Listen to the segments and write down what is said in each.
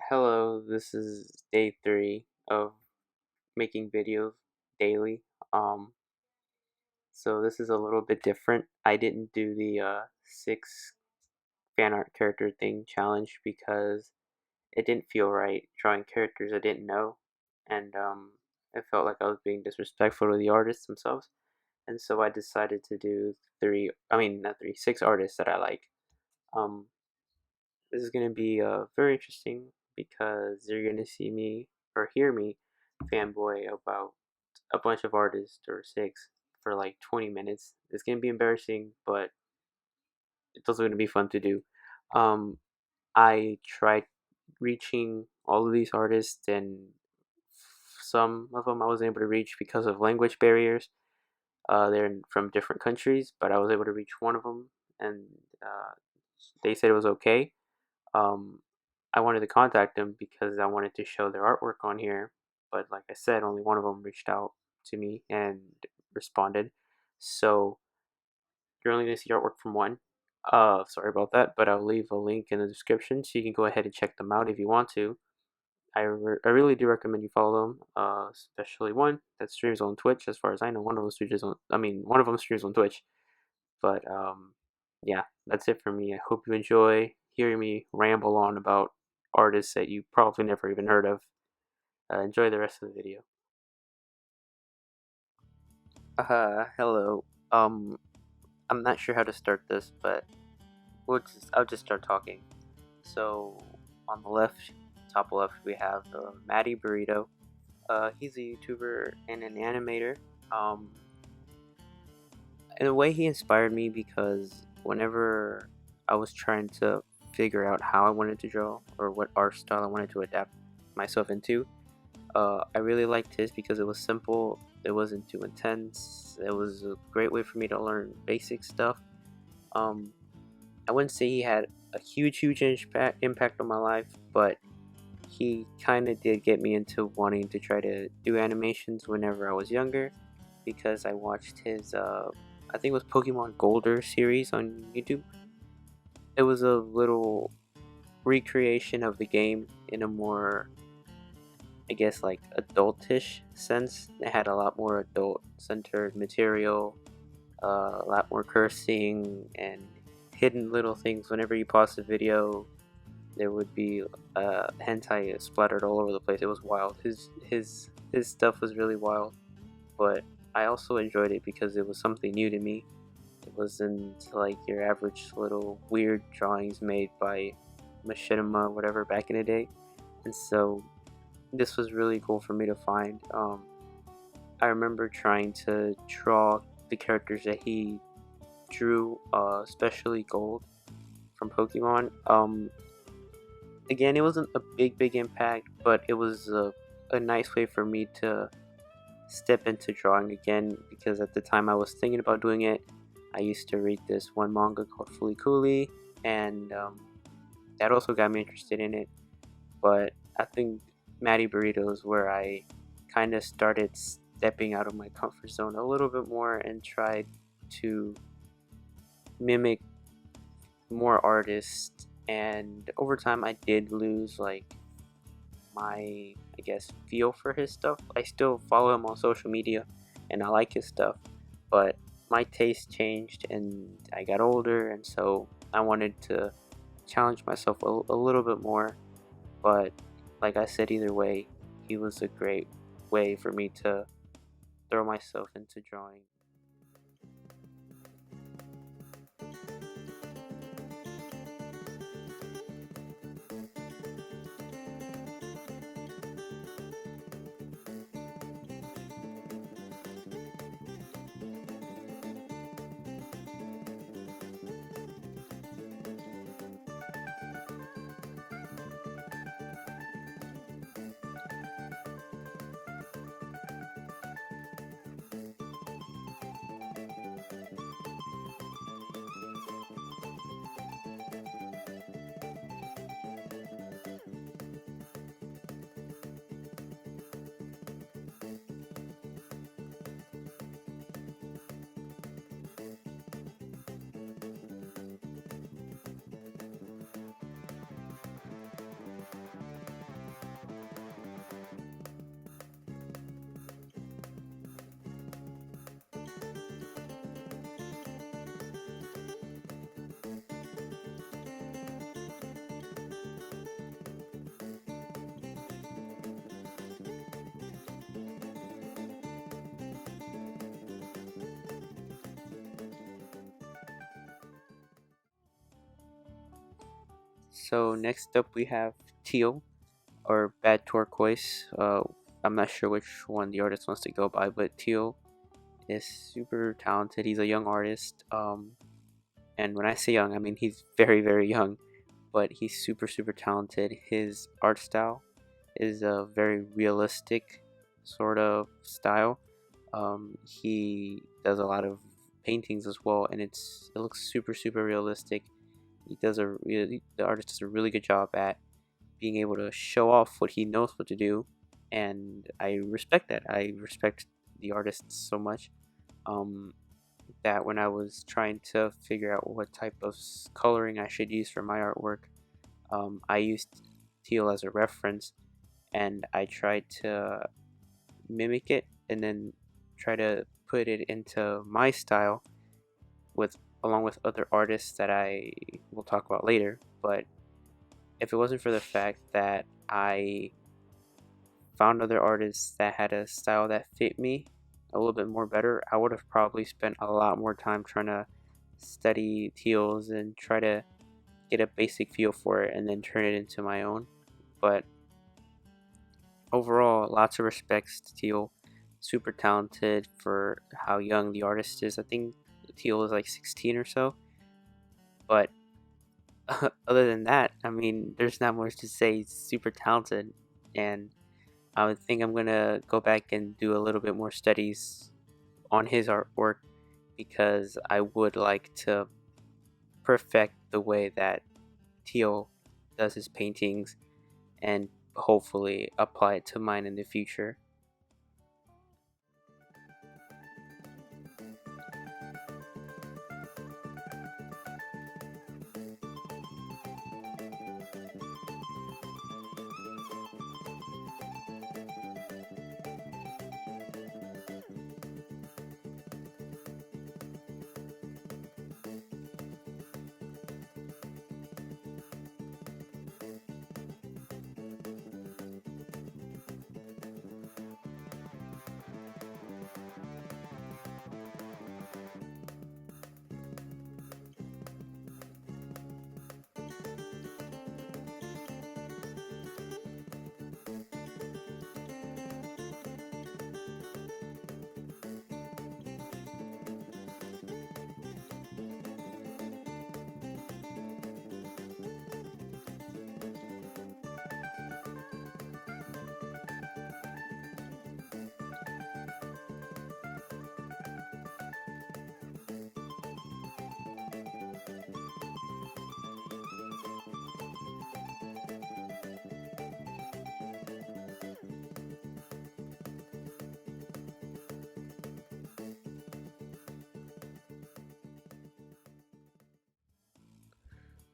Hello, this is day three of making videos daily. Um, so this is a little bit different. I didn't do the six fan art character thing challenge because it didn't feel right drawing characters I didn't know, and it felt like I was being disrespectful to the artists themselves. And so I decided to do three. I mean, not three, six artists that I like. Um, This is going to be very interesting because you're going to see me or hear me fanboy about a bunch of artists or six for like 20 minutes. It's going to be embarrassing, but it's also going to be fun to do. Um, I tried reaching all of these artists, and some of them I was able to reach because of language barriers. They're from different countries, but I was able to reach one of them, and they said it was okay. um, I wanted to contact them because I wanted to show their artwork on here. But like I said, only one of them reached out to me and responded. So you're only going to see artwork from one. Sorry about that, but I'll leave a link in the description so you can go ahead and check them out if you want to. I really do recommend you follow them, especially one that streams on Twitch. As far as I know, one of them streams on. I mean, one of them streams on Twitch. But yeah, that's it for me. I hope you enjoy hearing me ramble on about artists that you probably never even heard of. Enjoy the rest of the video. Hello. I'm not sure how to start this, but I'll just start talking. So, on the left, top left, we have Matty Burrito. He's a YouTuber and an animator. Um, in a way, he inspired me because whenever I was trying to figure out how I wanted to draw or what art style I wanted to adapt myself into, I really liked his because it was simple, it wasn't too intense, it was a great way for me to learn basic stuff. Um, I wouldn't say he had a huge impact on my life, but he kind of did get me into wanting to try to do animations whenever I was younger because I watched his I think it was Pokemon Golder series on YouTube. It was a little recreation of the game in a more, I guess, like adultish sense. It had a lot more adult centered material, a lot more cursing and hidden little things. Whenever you pause the video, there would be hentai splattered all over the place. It was wild. His stuff was really wild, but I also enjoyed it because it was something new to me. It wasn't like your average little weird drawings made by machinima or whatever back in the day, and so this was really cool for me to find. I remember trying to draw the characters that he drew, especially Gold from Pokemon. Again, it wasn't a big impact, but it was a nice way for me to step into drawing again because at the time I was thinking about doing it. I used to read this one manga called Fully Cooley, and that also got me interested in it. But I think Matty Burrito is where I kind of started stepping out of my comfort zone a little bit more and tried to mimic more artists. And over time, I did lose like my, I guess, feel for his stuff. I still follow him on social media and I like his stuff, but my taste changed and I got older, and so I wanted to challenge myself a little bit more. But like I said, either way, he was a great way for me to throw myself into drawing. So next up we have Teal or Bad Turquoise. I'm not sure which one the artist wants to go by, but Teal is super talented. He's a young artist. And when I say young, I mean he's very, very young, but he's super, super talented. His art style is a very realistic sort of style. He does a lot of paintings as well, and it looks super, super realistic. The artist does a really good job at being able to show off what he knows what to do, and I respect that. I respect the artist so much. Um, that when I was trying to figure out what type of coloring I should use for my artwork, I used teal as a reference, and I tried to mimic it and then try to put it into my style with along with other artists that I will talk about later. But if it wasn't for the fact that I found other artists that had a style that fit me a little bit more better, I would have probably spent a lot more time trying to study teals and try to get a basic feel for it and then turn it into my own. But overall, lots of respects to Teal. Super talented for how young the artist is. I think Teal is like 16 or so. But other than that, I mean, there's not much to say. He's super talented. And I would think I'm going to go back and do a little bit more studies on his artwork because I would like to perfect the way that Teal does his paintings and hopefully apply it to mine in the future.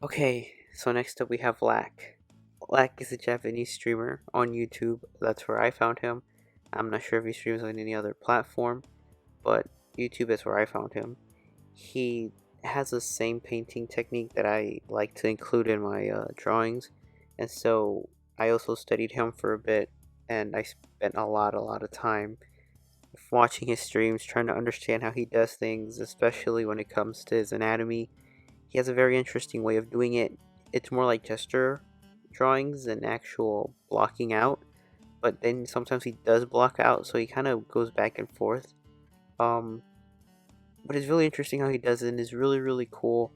Okay, so next up we have Lack. Lack is a Japanese streamer on YouTube. That's where I found him. I'm not sure if he streams on any other platform, but YouTube is where I found him. He has the same painting technique that I like to include in my drawings, and so I also studied him for a bit, and I spent a lot of time watching his streams, trying to understand how he does things, especially when it comes to his anatomy. He has a very interesting way of doing it. It's more like gesture drawings than actual blocking out, but then sometimes he does block out, so he kind of goes back and forth. Um, but it's really interesting how he does it, and it's really, really cool.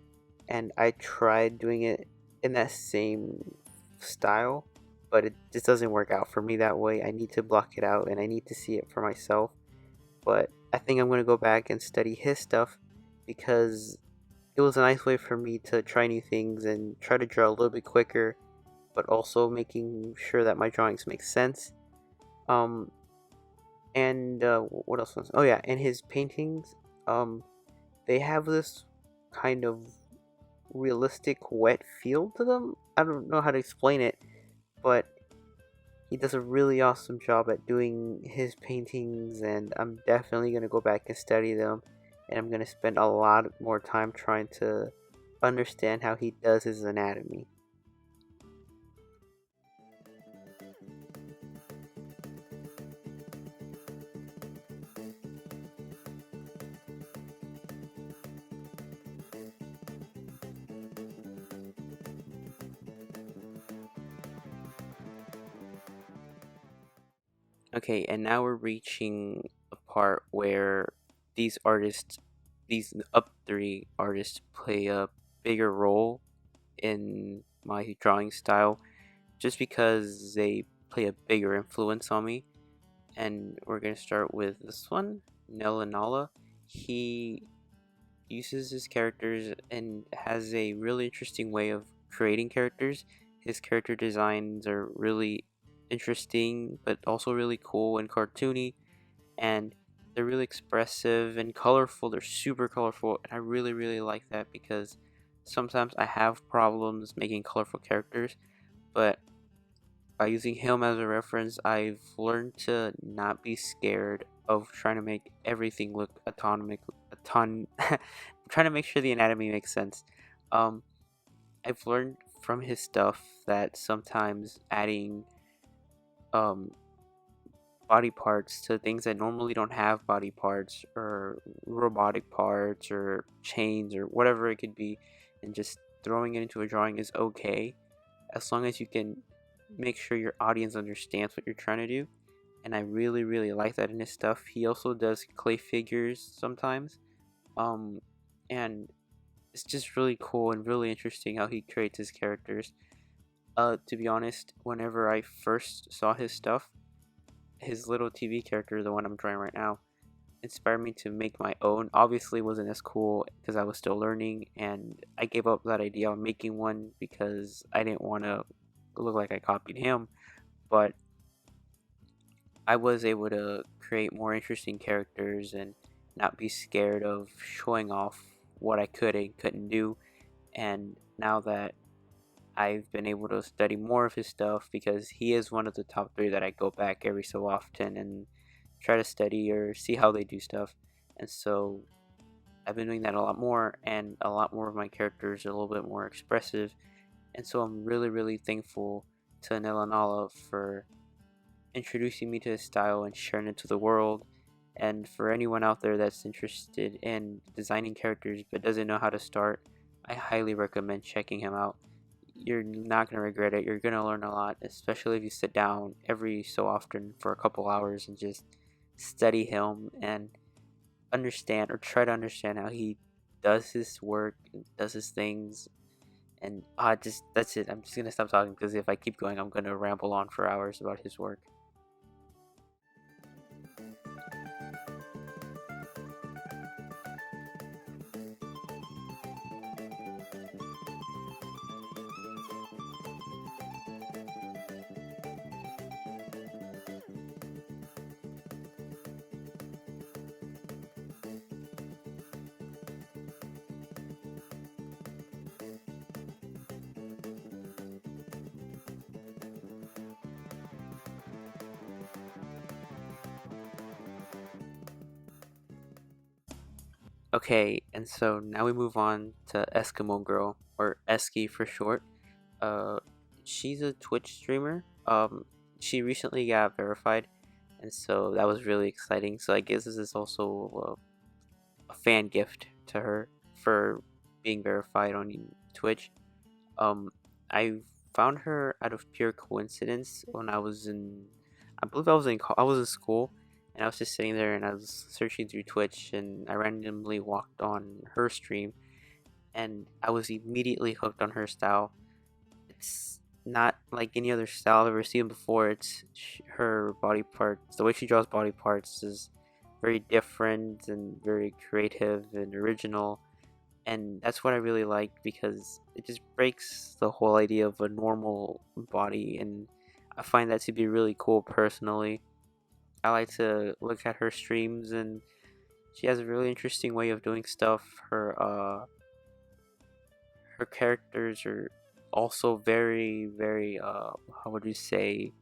And I tried doing it in that same style, but it just doesn't work out for me that way. I need to block it out, and I need to see it for myself. But I think I'm going to go back and study his stuff because it was a nice way for me to try new things and try to draw a little bit quicker, but also making sure that my drawings make sense. Um, and what else was? Oh yeah, and his paintings, um, they have this kind of realistic, wet feel to them. I don't know how to explain it, but he does a really awesome job at doing his paintings, and I'm definitely gonna go back and study them, and I'm gonna spend a lot more time trying to understand how he does his anatomy. Okay, and now we're reaching a part where these artists, these up three artists, play a bigger role in my drawing style just because they play a bigger influence on me. And we're gonna start with this one, Nella Nala. He uses his characters and has a really interesting way of creating characters. His character designs are really interesting, but also really cool and cartoony, and they're really expressive and colorful. They're super colorful, and I really, really like that because sometimes I have problems making colorful characters, but by using him as a reference, I've learned to not be scared of trying to make everything look atomic, trying to make sure the anatomy makes sense. Um, I've learned from his stuff that sometimes adding um body parts to things that normally don't have body parts or robotic parts or chains or whatever it could be, and just throwing it into a drawing is okay as long as you can make sure your audience understands what you're trying to do. And I really, really like that in his stuff. He also does clay figures sometimes, um, and it's just really cool and really interesting how he creates his characters. To be honest, whenever I first saw his stuff, his little TV character, the one I'm drawing right now, inspired me to make my own. Obviously, it wasn't as cool because I was still learning, and I gave up that idea on making one because I didn't want to look like I copied him. But I was able to create more interesting characters and not be scared of showing off what I could and couldn't do. And now that I've been able to study more of his stuff, because he is one of the top three that I go back every so often and try to study or see how they do stuff. And so I've been doing that a lot more, and a lot more of my characters are a little bit more expressive. And so I'm really, really thankful to Nella Nala for introducing me to his style and sharing it to the world. And for anyone out there that's interested in designing characters but doesn't know how to start, I highly recommend checking him out. You're not going to regret it. You're going to learn a lot, especially if you sit down every so often for a couple hours and just study him and understand or try to understand how he does his work and does his things. And just that's it. I'm just going to stop talking because if I keep going, I'm going to ramble on for hours about his work. Okay, and so now we move on to Eskimo Girl, or Eski for short. Uh, she's a Twitch streamer. She recently got verified, and so that was really exciting. So I guess this is also a fan gift to her for being verified on Twitch. Um, I found her out of pure coincidence when I believe I was in school, and I was just sitting there and I was searching through Twitch, and I randomly walked on her stream, and I was immediately hooked on her style. It's not like any other style I've ever seen before. Her body parts, the way she draws body parts is very different and very creative and original, and that's what I really like because it just breaks the whole idea of a normal body, and I find that to be really cool personally. I like to look at her streams, and she has a really interesting way of doing stuff. Her characters are also very, very how would you say,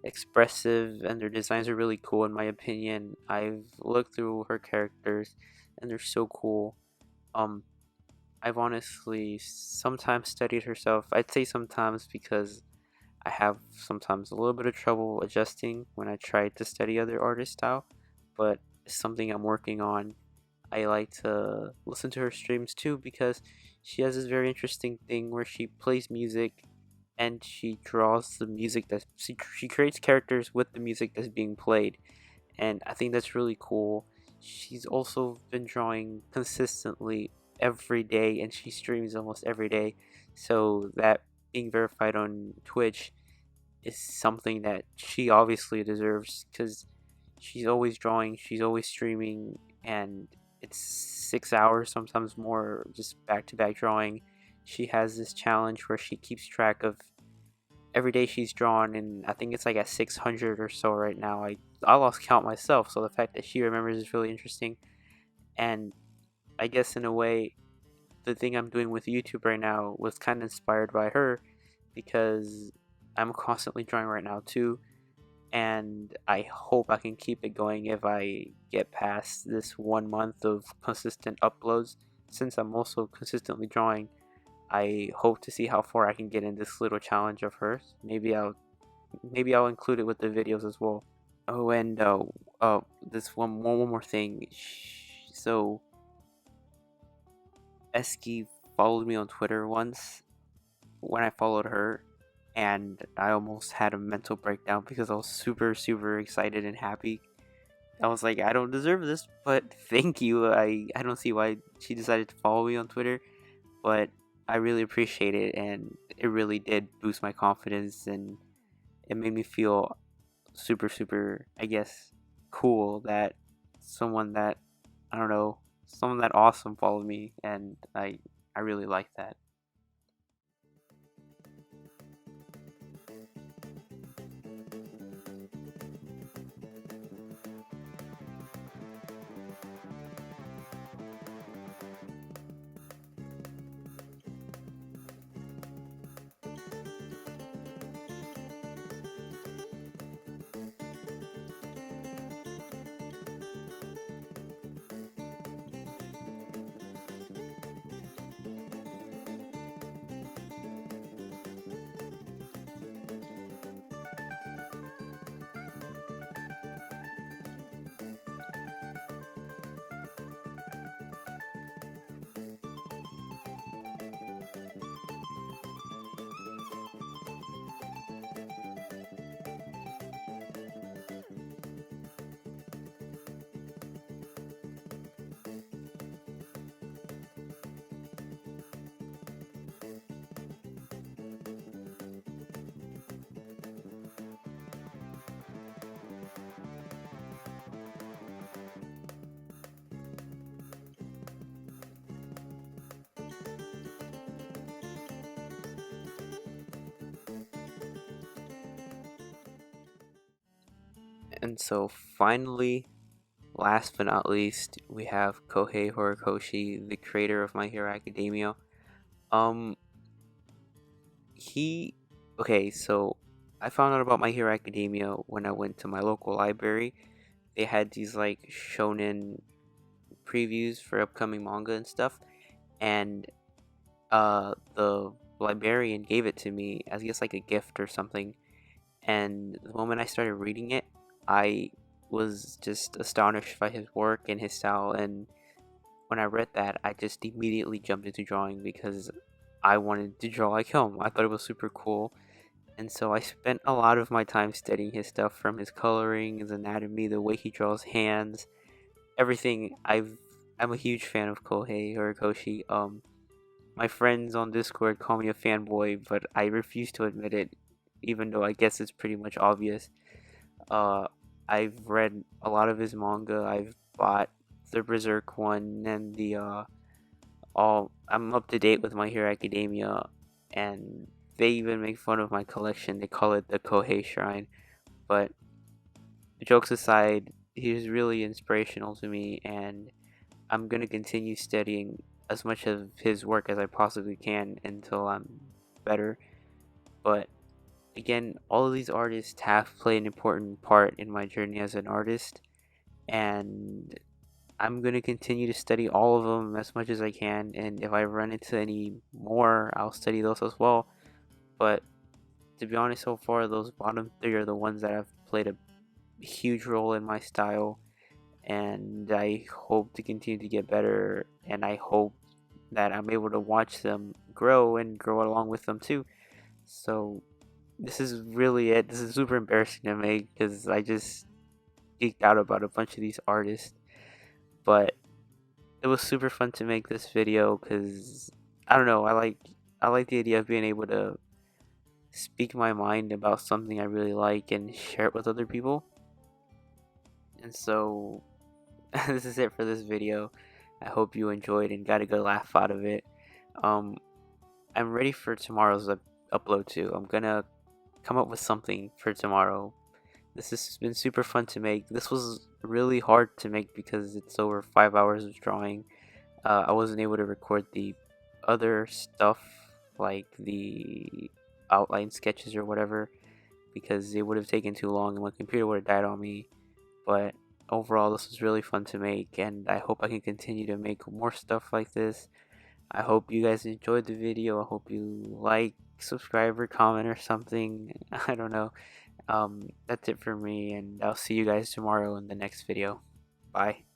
expressive, and their designs are really cool in my opinion. I've looked through her characters and they're so cool. um I've honestly sometimes studied herself. I'd say sometimes because I have sometimes a little bit of trouble adjusting when I try to study other artists' style, but it's something I'm working on. I like to listen to her streams too because she has this very interesting thing where she plays music and she draws the music that she creates characters with the music that's being played, and I think that's really cool. She's also been drawing consistently every day, and she streams almost every day, so that being verified on Twitch is something that she obviously deserves because she's always drawing, she's always streaming, and it's 6 hours, sometimes more, just back to back drawing. She has this challenge where she keeps track of every day she's drawn, and I think it's like at 600 or so right now. I lost count myself, so the fact that she remembers is really interesting. And I guess in a way, the thing I'm doing with YouTube right now was kind of inspired by her because I'm constantly drawing right now too, and I hope I can keep it going if I get past this 1 month of consistent uploads. Since I'm also consistently drawing, I hope to see how far I can get in this little challenge of hers. Maybe I'll include it with the videos as well. Oh, and this one more thing. So Eski followed me on Twitter once when I followed her, and I almost had a mental breakdown because I was super super excited and happy. I was like, I don't deserve this, but thank you. I don't see why she decided to follow me on Twitter, but I really appreciate it, and it really did boost my confidence, and it made me feel super super, I guess, cool that someone that I don't know, someone that awesome followed me, and I really like that. And so finally, last but not least, we have Kohei Horikoshi, the creator of My Hero Academia. Um, he, okay, so I found out about My Hero Academia when I went to my local library. They had these like shonen previews for upcoming manga and stuff, and the librarian gave it to me as I guess like a gift or something. And the moment I started reading it, I was just astonished by his work and his style. And when I read that, I just immediately jumped into drawing because I wanted to draw like him. I thought it was super cool. And so I spent a lot of my time studying his stuff, from his coloring, his anatomy, the way he draws hands, everything. I'm a huge fan of Kohei Horikoshi. My friends on Discord call me a fanboy, but I refuse to admit it, even though I guess it's pretty much obvious. Uh, I've read a lot of his manga. I've bought the Berserk one and the all. I'm up to date with My Hero Academia, and they even make fun of my collection. They call it the Kohei Shrine. But jokes aside, he's really inspirational to me, and I'm gonna continue studying as much of his work as I possibly can until I'm better. But again, all of these artists have played an important part in my journey as an artist, and I'm gonna continue to study all of them as much as I can. And if I run into any more, I'll study those as well. But to be honest, so far those bottom three are the ones that have played a huge role in my style, and I hope to continue to get better, and I hope that I'm able to watch them grow and grow along with them too. So this is really it. This is super embarrassing to make because I just geeked out about a bunch of these artists. But it was super fun to make this video because I don't know. I like the idea of being able to speak my mind about something I really like and share it with other people. And so this is it for this video. I hope you enjoyed and got a good laugh out of it. Um, I'm ready for tomorrow's upload too. I'm gonna come up with something for tomorrow. This has been super fun to make. This was really hard to make because it's over 5 hours of drawing. I wasn't able to record the other stuff like the outline sketches or whatever because it would have taken too long and my computer would have died on me. But overall, this was really fun to make, and I hope I can continue to make more stuff like this. I hope you guys enjoyed the video. I hope you like, subscribe, or comment or something. I don't know. That's it for me, and I'll see you guys tomorrow in the next video. Bye.